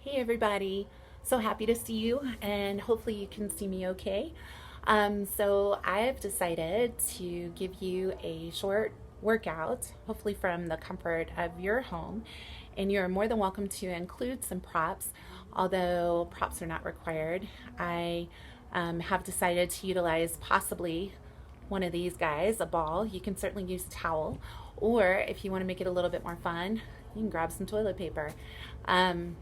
Hey everybody, so happy to see you and hopefully you can see me okay. So I've decided to give you a short workout, hopefully from the comfort of your home, and you're more than welcome to include some props, although props are not required. I have decided to utilize possibly one of these guys, a ball. You can certainly use a towel, or if you want to make it a little bit more fun, you can grab some toilet paper. Um,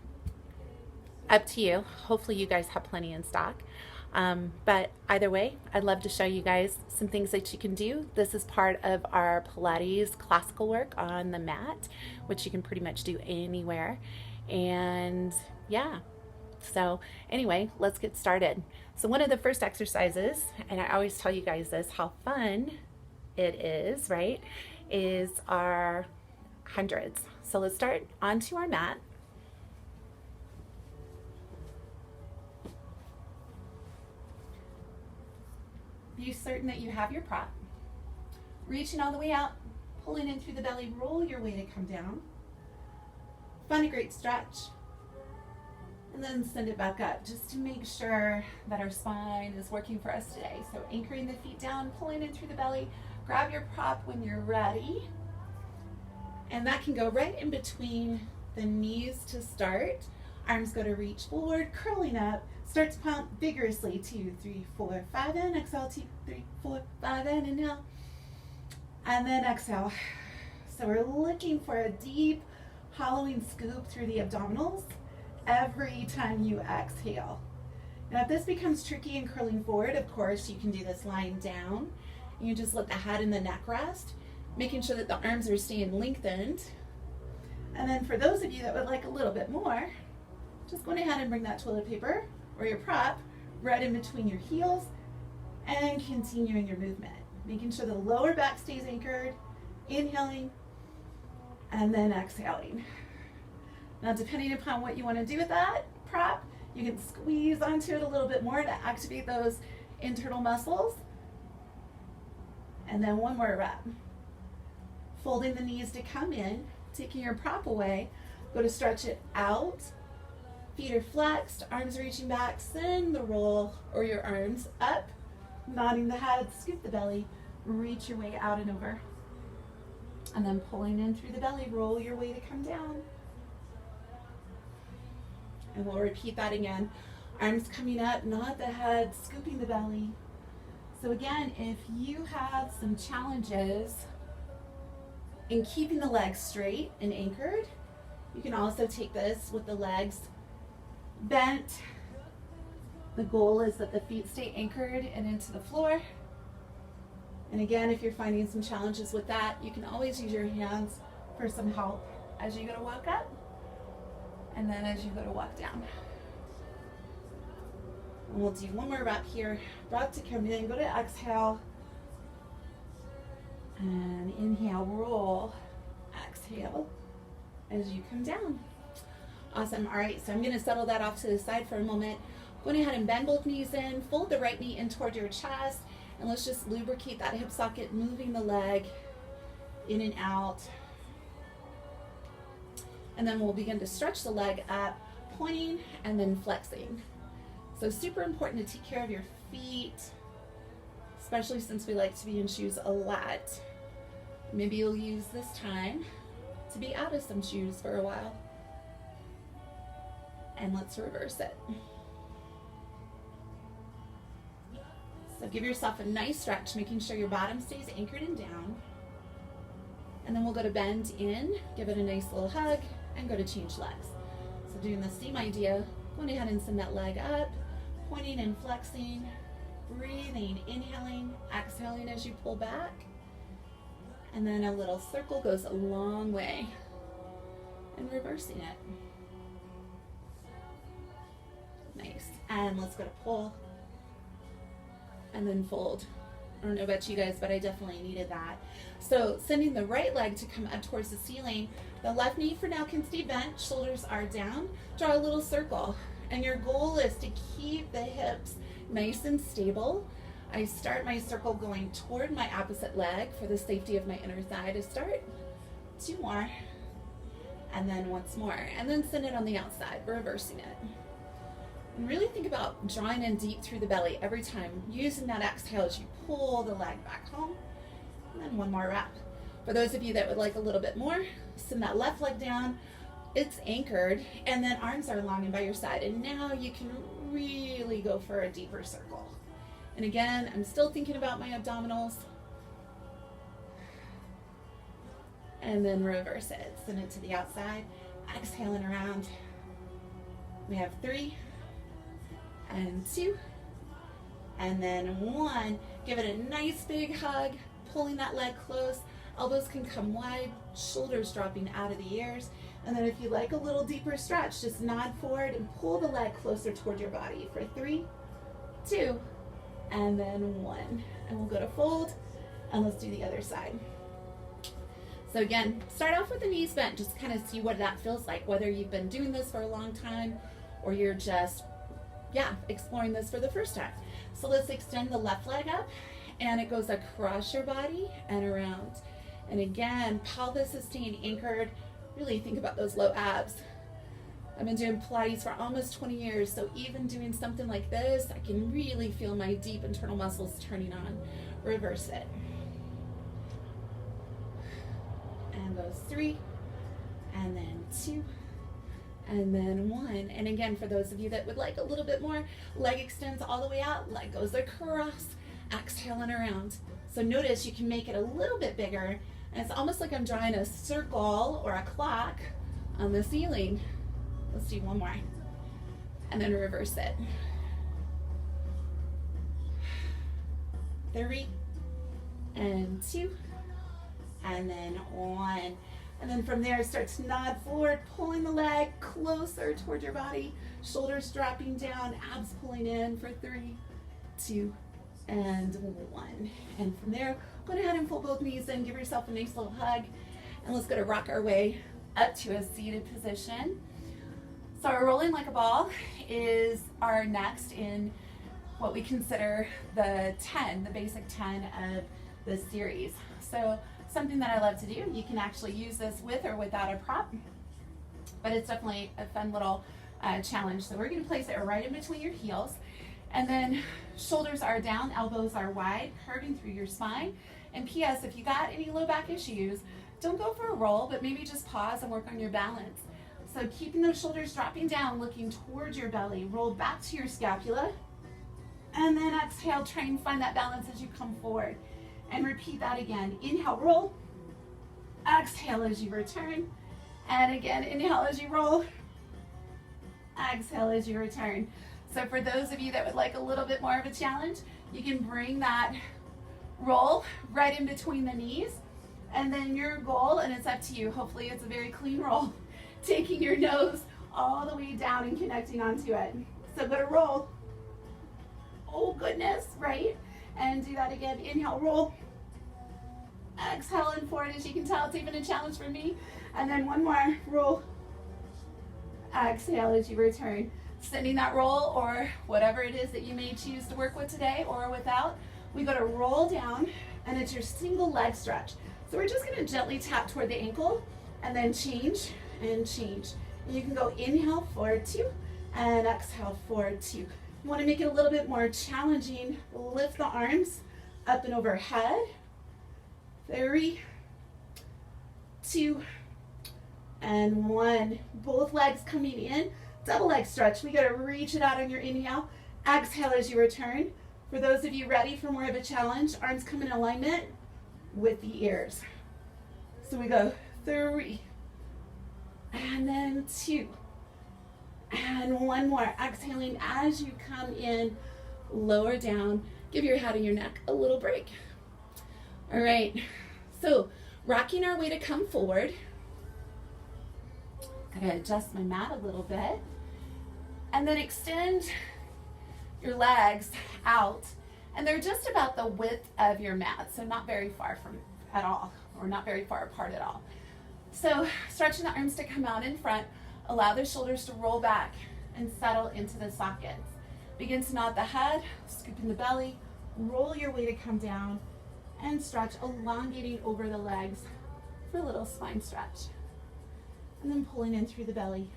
Up to you. Hopefully you guys have plenty in stock. But either way, I'd love to show you guys some things that you can do. This is part of our Pilates classical work on the mat, which you can pretty much do anywhere. And yeah, so anyway, let's get started. So one of the first exercises, and I always tell you guys this, how fun it is, right, is our hundreds. So let's start onto our mat. Be certain that you have your prop. Reaching all the way out, pulling in through the belly, roll your way to come down. Find a great stretch. And then send it back up just to make sure that our spine is working for us today. So anchoring the feet down, pulling in through the belly. Grab your prop when you're ready. And that can go right in between the knees to start. Arms go to reach forward, curling up. Start to pump vigorously. 2, 3, 4, 5 in. Exhale. 2, 3, 4, 5 in. Inhale. And then exhale. So we're looking for a deep, hollowing scoop through the abdominals every time you exhale. Now if this becomes tricky and curling forward, of course, you can do this lying down. You just let the head and the neck rest, making sure that the arms are staying lengthened. And then for those of you that would like a little bit more, just go ahead and bring that toilet paper or your prop right in between your heels and continuing your movement. Making sure the lower back stays anchored, inhaling, and then exhaling. Now, depending upon what you want to do with that prop, you can squeeze onto it a little bit more to activate those internal muscles. And then one more rep. Folding the knees to come in, taking your prop away, go to stretch it out. Feet are flexed, arms reaching back, send the roll or your arms up, nodding the head, scoop the belly, reach your way out and over. And then pulling in through the belly, roll your way to come down. And we'll repeat that again. Arms coming up, nod the head, scooping the belly. So again, if you have some challenges in keeping the legs straight and anchored, you can also take this with the legs bent. The goal is that the feet stay anchored and into the floor. And again, if you're finding some challenges with that, you can always use your hands for some help as you go to walk up and then as you go to walk down. And we'll do one more rep here. Breath to come in, go to exhale. And inhale, roll, exhale as you come down. Awesome. All right, so I'm going to settle that off to the side for a moment. Go ahead and bend both knees in, fold the right knee in toward your chest, and let's just lubricate that hip socket, moving the leg in and out. And then we'll begin to stretch the leg up, pointing and then flexing. So super important to take care of your feet, especially since we like to be in shoes a lot. Maybe you'll use this time to be out of some shoes for a while. And let's reverse it. So give yourself a nice stretch, making sure your bottom stays anchored and down. And then we'll go to bend in, give it a nice little hug, and go to change legs. So doing the same idea, going ahead and send that leg up, pointing and flexing, breathing, inhaling, exhaling as you pull back. And then a little circle goes a long way. And reversing it. Nice. And let's go to pull and then fold. I don't know about you guys, but I definitely needed that. So sending the right leg to come up towards the ceiling. The left knee for now can stay bent, shoulders are down. Draw a little circle. And your goal is to keep the hips nice and stable. I start my circle going toward my opposite leg for the safety of my inner thigh to start. 2 more. and then once more, and then send it on the outside, reversing it. And really think about drawing in deep through the belly every time, using that exhale as you pull the leg back home, and then one more wrap. For those of you that would like a little bit more, send that left leg down, it's anchored, and then arms are long and by your side, and now you can really go for a deeper circle. And again, I'm still thinking about my abdominals. And then reverse it, send it to the outside, exhaling around. We have 3 and 2 and then 1. Give it a nice big hug, pulling that leg close. Elbows can come wide, shoulders dropping out of the ears. And then if you like a little deeper stretch, just nod forward and pull the leg closer toward your body for 3, 2, and then 1. And we'll go to fold, and let's do the other side. So again, start off with the knees bent, just kind of see what that feels like, whether you've been doing this for a long time or you're just, exploring this for the first time. So let's extend the left leg up, and it goes across your body and around. And again, pelvis is staying anchored. Really think about those low abs. I've been doing Pilates for almost 20 years, so even doing something like this, I can really feel my deep internal muscles turning on. Reverse it. And goes 3, and then 2, and then 1. And again, for those of you that would like a little bit more, leg extends all the way out, leg goes across, exhaling around. So notice you can make it a little bit bigger, and it's almost like I'm drawing a circle or a clock on the ceiling. Let's do one more, and then reverse it. 3, and 2, and then 1. And then from there, start to nod forward, pulling the leg closer toward your body, shoulders dropping down, abs pulling in for 3, 2, and 1. And from there, go ahead and fold both knees in, give yourself a nice little hug, and let's go to rock our way up to a seated position. So our rolling like a ball is our next in what we consider the basic 10 of the series. So something that I love to do, you can actually use this with or without a prop, but it's definitely a fun little challenge. So we're going to place it right in between your heels, and then shoulders are down, elbows are wide, curving through your spine. And P.S., if you got any low back issues, don't go for a roll, but maybe just pause and work on your balance. So keeping those shoulders dropping down, looking towards your belly, roll back to your scapula, and then exhale, try and find that balance as you come forward. And repeat that again. Inhale, roll. Exhale as you return. And again, inhale as you roll. Exhale as you return. So for those of you that would like a little bit more of a challenge, you can bring that roll right in between the knees. And then your goal, and it's up to you, hopefully it's a very clean roll, taking your nose all the way down and connecting onto it. So go to roll. Oh goodness, right? And do that again. Inhale, roll. Exhale and forward. As you can tell, it's even a challenge for me. And then one more, roll. Exhale as you return. Sending that roll or whatever it is that you may choose to work with today or without. We go to roll down, and it's your single leg stretch. So we're just going to gently tap toward the ankle and then change and change. And you can go inhale, forward 2, and exhale, forward 2. You want to make it a little bit more challenging. Lift the arms up and overhead. 3, 2, and 1. Both legs coming in. Double leg stretch. We got to reach it out on your inhale. Exhale as you return. For those of you ready for more of a challenge, arms come in alignment with the ears. So we go 3, and then 2, and 1 more. Exhaling as you come in, lower down. Give your head and your neck a little break. All right, so rocking our way to come forward. Gotta adjust my mat a little bit. And then extend your legs out. And they're just about the width of your mat, so not very far from at all, or not very far apart at all. So stretching the arms to come out in front, allow the shoulders to roll back and settle into the sockets. Begin to nod the head, scooping the belly, roll your way to come down, and stretch, elongating over the legs for a little spine stretch. And then pulling in through the belly.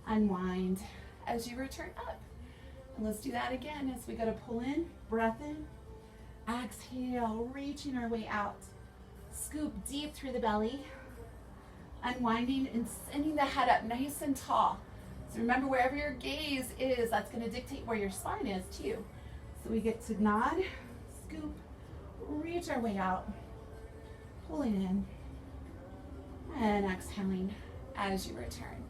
Unwind as you return up. And let's do that again as we go to pull in, breath in, exhale, reaching our way out. Scoop deep through the belly, unwinding and sending the head up nice and tall. So remember, wherever your gaze is, that's going to dictate where your spine is too. So we get to nod, scoop, reach our way out, pulling in, and exhaling as you return.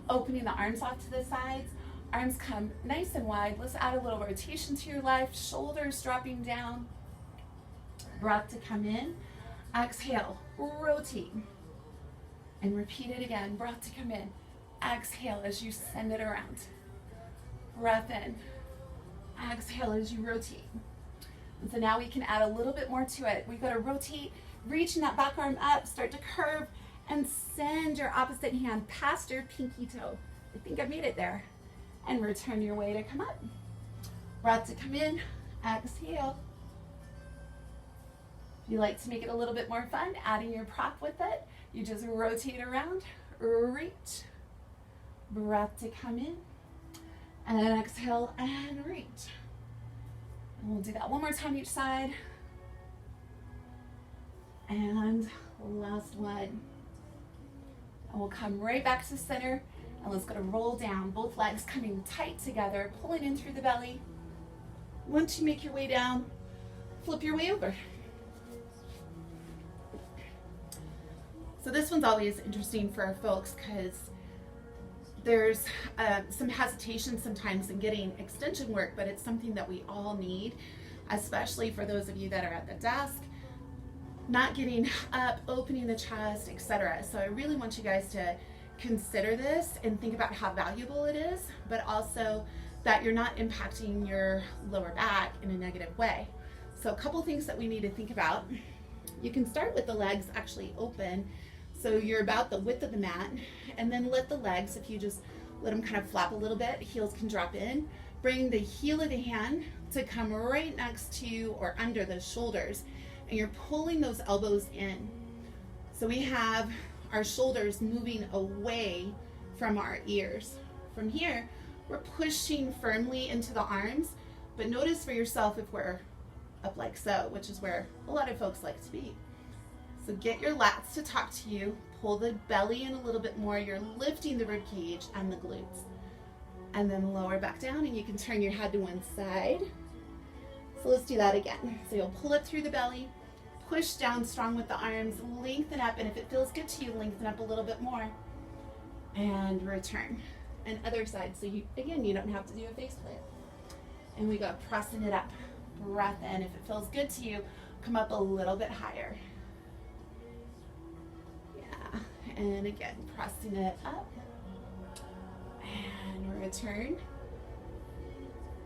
Opening the arms off to the sides, arms come nice and wide. Let's add a little rotation to your left, shoulders dropping down. Breath to come in, exhale, rotate, and repeat it again. Breath to come in, exhale as you send it around. Breath in, exhale as you rotate. And so now we can add a little bit more to it. We go to rotate, reaching that back arm up, start to curve, and send your opposite hand past your pinky toe. I think I made it there. And return your way to come up. Breath to come in, exhale. If you like to make it a little bit more fun, adding your prop with it, you just rotate around, reach. Breath to come in, and exhale and reach. And we'll do that one more time each side. And last one. And we'll come right back to center, and let's go to roll down, both legs coming tight together, pulling in through the belly. Once you make your way down, flip your way over. So this one's always interesting for our folks because there's some hesitation sometimes in getting extension work, but it's something that we all need, especially for those of you that are at the desk, not getting up, opening the chest, etc. So I really want you guys to consider this and think about how valuable it is, but also that you're not impacting your lower back in a negative way. So a couple things that we need to think about. You can start with the legs actually open, so you're about the width of the mat, and then let the legs, if you just let them kind of flap a little bit, heels can drop in. Bring the heel of the hand to come right next to or under the shoulders, and you're pulling those elbows in. So we have our shoulders moving away from our ears. From here, we're pushing firmly into the arms, but notice for yourself if we're up like so, which is where a lot of folks like to be. So get your lats to talk to you, pull the belly in a little bit more, you're lifting the rib cage and the glutes. And then lower back down, and you can turn your head to one side. So let's do that again. So you'll pull up through the belly, push down strong with the arms, lengthen up, and if it feels good to you, lengthen up a little bit more. And return. And other side, so you, again, you don't have to do a face plant. And we go pressing it up. Breath in. If it feels good to you, come up a little bit higher. Yeah, and again, pressing it up. And return.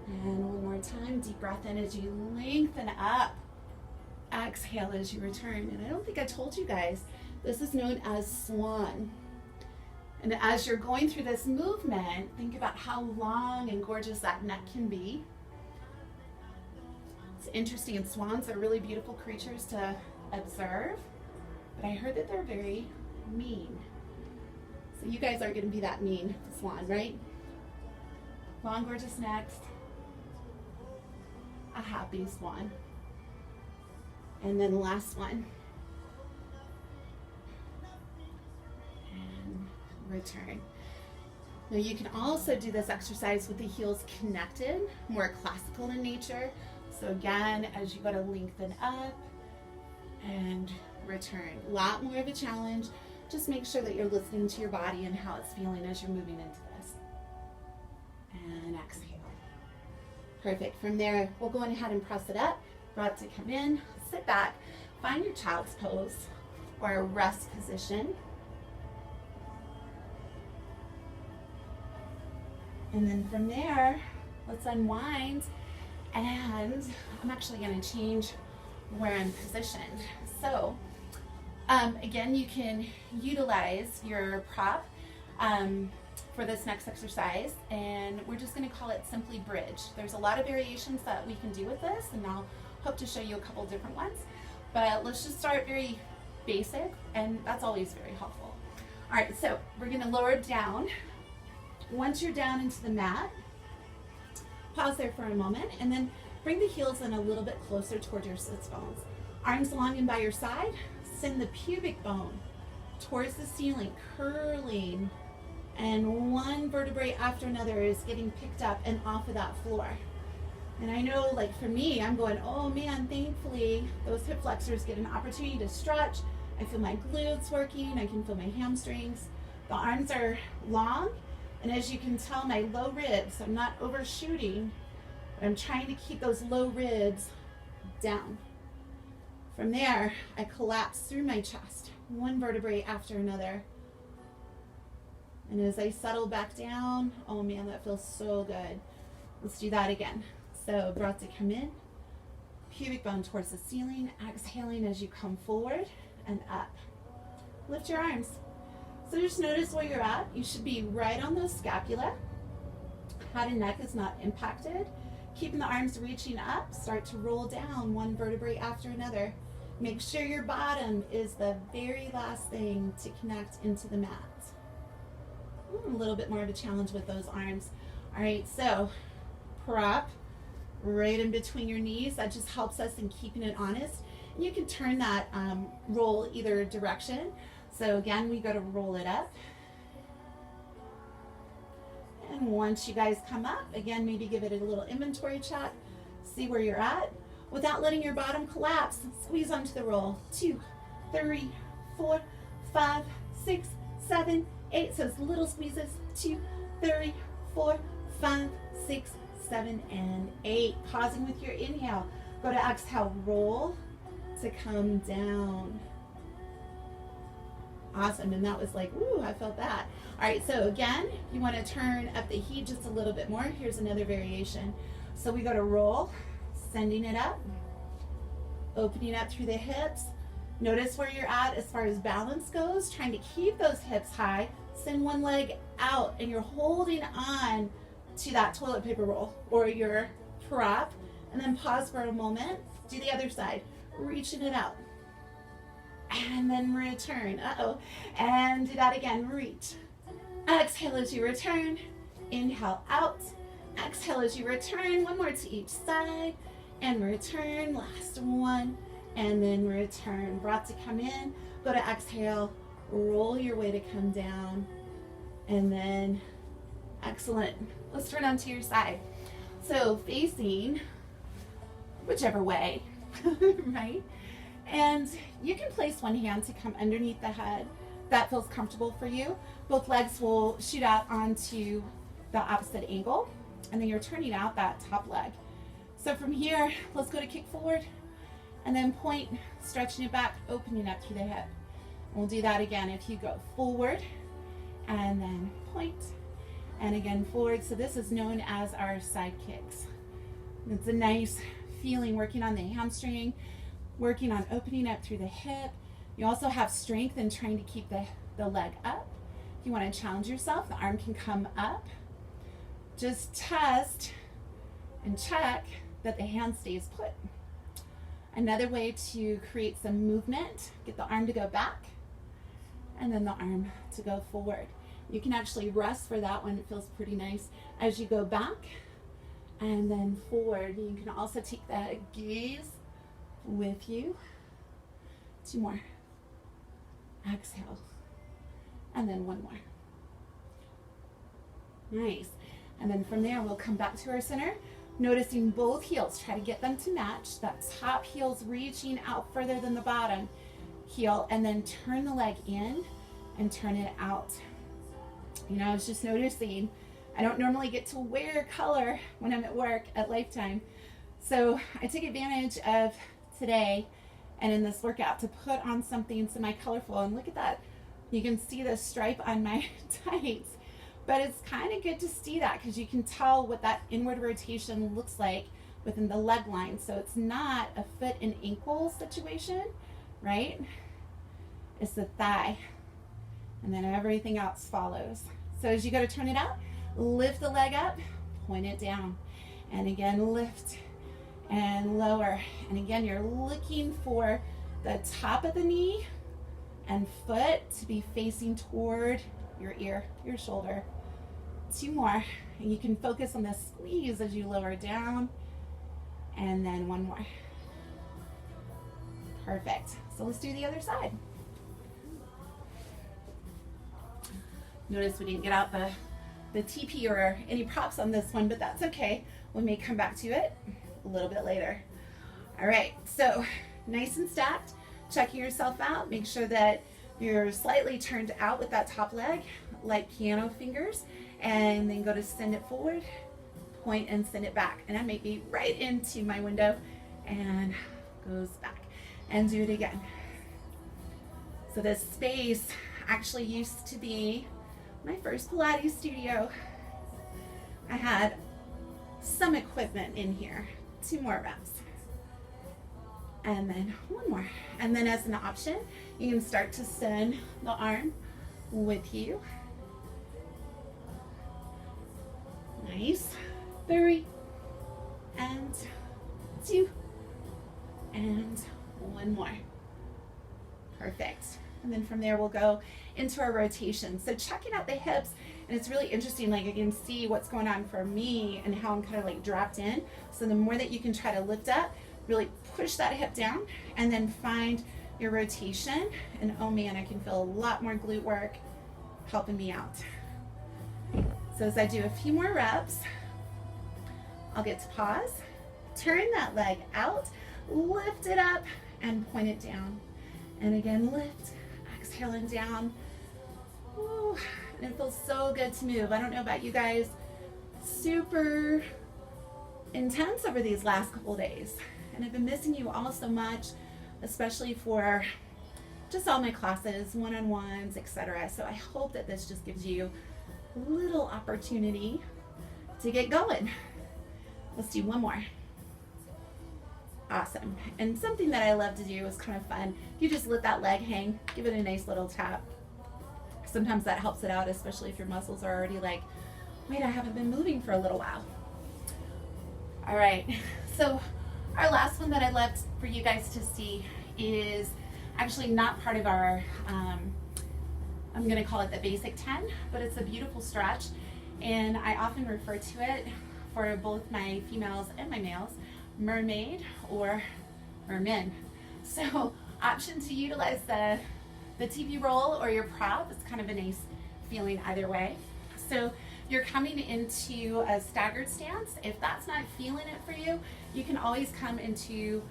And one more time, deep breath in as you lengthen up. Exhale as you return. And I don't think I told you guys, this is known as Swan. And as you're going through this movement, think about how long and gorgeous that neck can be. It's interesting, and swans are really beautiful creatures to observe, but I heard that they're very mean. So you guys aren't going to be that mean, swan, right? Long, gorgeous necks, a happy swan. And then the last one. And return. Now you can also do this exercise with the heels connected, more classical in nature. So again, as you go to lengthen up and return. A lot more of a challenge. Just make sure that you're listening to your body and how it's feeling as you're moving into this. And exhale. Perfect. From there, we'll go ahead and press it up. Breath to come in. Sit back. Find your child's pose or a rest position. And then from there, let's unwind. And I'm actually going to change where I'm positioned. So again, you can utilize your prop for this next exercise, and we're just going to call it simply bridge. There's a lot of variations that we can do with this, and I'll hope to show you a couple different ones, but let's just start very basic, and that's always very helpful. All right, so we're gonna lower down. Once you're down into the mat, pause there for a moment and then bring the heels in a little bit closer toward your sits bones. Arms long and by your side, send the pubic bone towards the ceiling, curling, and one vertebrae after another is getting picked up and off of that floor. And I know, like for me, I'm going, oh man, thankfully those hip flexors get an opportunity to stretch. I feel my glutes working, I can feel my hamstrings. The arms are long, and as you can tell, my low ribs, I'm not overshooting, but I'm trying to keep those low ribs down. From there, I collapse through my chest, one vertebrae after another. And as I settle back down, oh man, that feels so good. Let's do that again. So breath to come in, pubic bone towards the ceiling, exhaling as you come forward and up. Lift your arms. So just notice where you're at. You should be right on those scapula. Head and neck is not impacted. Keeping the arms reaching up, start to roll down one vertebrae after another. Make sure your bottom is the very last thing to connect into the mat. A little bit more of a challenge with those arms. All right, so prop right in between your knees. That just helps us in keeping it honest. And you can turn that roll either direction. So again, we go to roll it up. And once you guys come up, again, maybe give it a little inventory check. See where you're at. Without letting your bottom collapse, squeeze onto the roll. 2, 3, 4, 5, 6, 7, 8. So it's little squeezes. 2, 3, 4, 5, 6, 7, and 8. Pausing with your inhale. Go to exhale, roll to come down. Awesome, and that was like, woo, I felt that. All right, so again, you want to turn up the heat just a little bit more. Here's another variation. So we go to roll, sending it up, opening up through the hips. Notice where you're at as far as balance goes, trying to keep those hips high. Send one leg out, and you're holding on to that toilet paper roll or your prop, and then pause for a moment. Do the other side, reaching it out. And then return, and do that again, reach. Exhale as you return, inhale out. Exhale as you return, one more to each side, and return, last one, and then return. Breath to come in, go to exhale, roll your way to come down, and then, excellent. Let's turn onto your side. So facing whichever way, right? And you can place one hand to come underneath the head. That feels comfortable for you. Both legs will shoot out onto the opposite angle, and then you're turning out that top leg. So from here, let's go to kick forward, and then point, stretching it back, opening up through the hip. We'll do that again. If you go forward, and then point, and again forward. So this is known as our sidekicks. It's a nice feeling working on the hamstring, working on opening up through the hip. You also have strength in trying to keep the leg up. If you want to challenge yourself, the arm can come up. Just test and check that the hand stays put. Another way to create some movement, get the arm to go back and then the arm to go forward. You can actually rest for that one. It feels pretty nice as you go back and then forward. You can also take that gaze with you. 2 more. Exhale. And then 1 more. Nice. And then from there, we'll come back to our center, noticing both heels. Try to get them to match. That top heel's reaching out further than the bottom heel, and then turn the leg in and turn it out. You know, I was just noticing, I don't normally get to wear color when I'm at work at Lifetime. So I took advantage of today and in this workout to put on something semi-colorful, and look at that. You can see the stripe on my tights, but it's kind of good to see that because you can tell what that inward rotation looks like within the leg line. So it's not a foot and ankle situation, right? It's the thigh, and then everything else follows. So as you go to turn it out, lift the leg up, point it down, and again lift and lower. And again, you're looking for the top of the knee and foot to be facing toward your ear, your shoulder. 2 more, and you can focus on the squeeze as you lower down, and then 1 more. Perfect. So let's do the other side. Notice we didn't get out the TP or any props on this one, but that's okay. We may come back to it a little bit later. All right, so nice and stacked, checking yourself out. Make sure that you're slightly turned out with that top leg, like piano fingers, and then go to send it forward, point and send it back. And I may be right into my window and goes back, and do it again. So this space actually used to be my first Pilates studio. I had some equipment in here. 2 more reps. And then 1 more. And then as an option, you can start to send the arm with you. Nice. 3 and 2 and 1 more. Perfect. And then from there we'll go into our rotation. So checking out the hips, and it's really interesting, like I can see what's going on for me and how I'm kind of like dropped in. So the more that you can try to lift up, really push that hip down, and then find your rotation. And oh man, I can feel a lot more glute work helping me out. So as I do a few more reps, I'll get to pause, turn that leg out, lift it up, and point it down. And again, lift, exhaling down. Ooh, and it feels so good to move. I don't know about you guys, super intense over these last couple days. And I've been missing you all so much, especially for just all my classes, one-on-ones, etc. So I hope that this just gives you a little opportunity to get going. Let's do 1 more. Awesome. And something that I love to do is kind of fun. You just let that leg hang, give it a nice little tap. Sometimes that helps it out, especially if your muscles are already like, wait, I haven't been moving for a little while. All right, so our last one that I'd love for you guys to see is actually not part of our, I'm gonna call it the basic 10, but it's a beautiful stretch. And I often refer to it for both my females and my males, mermaid or mermen. So option to utilize the TP roll or your prop. It's kind of a nice feeling either way. So you're coming into a staggered stance. If that's not feeling it for you, you can always come into,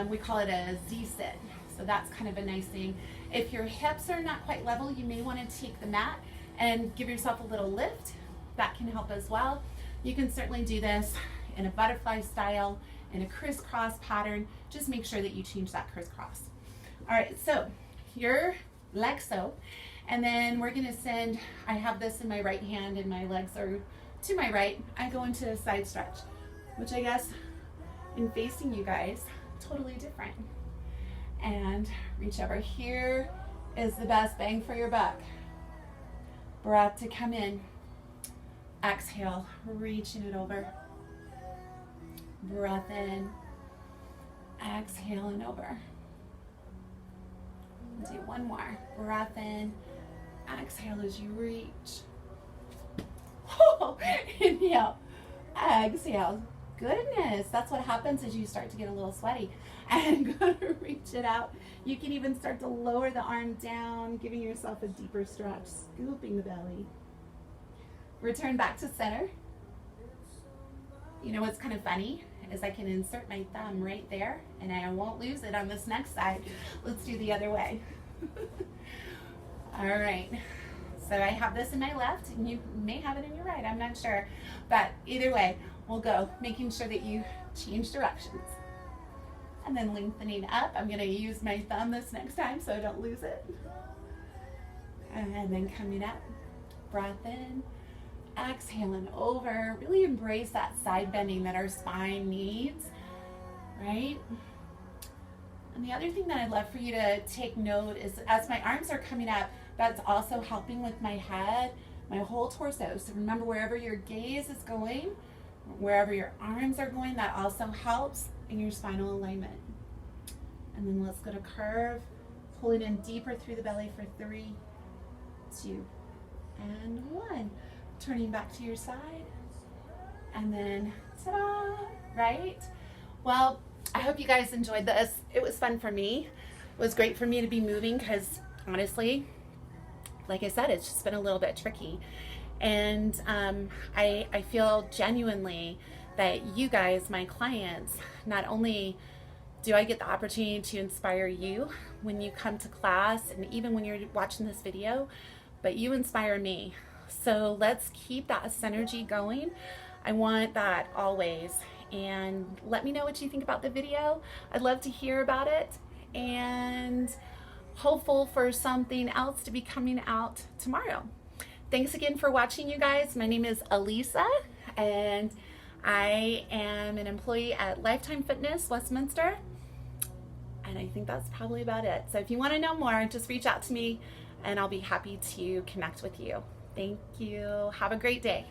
we call it a Z-sit. So that's kind of a nice thing. If your hips are not quite level, you may want to take the mat and give yourself a little lift. That can help as well. You can certainly do this in a butterfly style, in a crisscross pattern. Just make sure that you change that crisscross. All right, so your legs so, and then we're gonna send, I have this in my right hand and my legs are to my right. I go into a side stretch, which I guess in facing you guys, totally different. And reach over. Here is the best bang for your buck. Breath to come in. Exhale, reaching it over. Breath in. Exhale and over. Do 1 more. Breath in. Exhale as you reach. Oh, inhale. Exhale. Goodness, that's what happens as you start to get a little sweaty. And go to reach it out. You can even start to lower the arm down, giving yourself a deeper stretch, scooping the belly. Return back to center. You know what's kind of funny is I can insert my thumb right there and I won't lose it on this next side. Let's do the other way. All right. So I have this in my left and you may have it in your right, I'm not sure. But either way, we'll go, making sure that you change directions. And then lengthening up. I'm gonna use my thumb this next time so I don't lose it. And then coming up, breath in, exhaling over. Really embrace that side bending that our spine needs, right? And the other thing that I'd love for you to take note is as my arms are coming up, that's also helping with my head, my whole torso. So remember, wherever your gaze is going, wherever your arms are going, that also helps in your spinal alignment. And then let's go to curve, Pulling in deeper through the belly for 3, 2, and 1. Turning back to your side. And then, ta-da, right? Well, I hope you guys enjoyed this. It was fun for me. It was great for me to be moving because honestly, like I said, it's just been a little bit tricky. And I feel genuinely that you guys, my clients, not only do I get the opportunity to inspire you when you come to class and even when you're watching this video, but you inspire me. So let's keep that synergy going. I want that always. And let me know what you think about the video. I'd love to hear about it. And hopeful for something else to be coming out tomorrow. Thanks again for watching, you guys. My name is Alisa, and I am an employee at Lifetime Fitness, Westminster. And I think that's probably about it. So if you want to know more, just reach out to me and I'll be happy to connect with you. Thank you. Have a great day.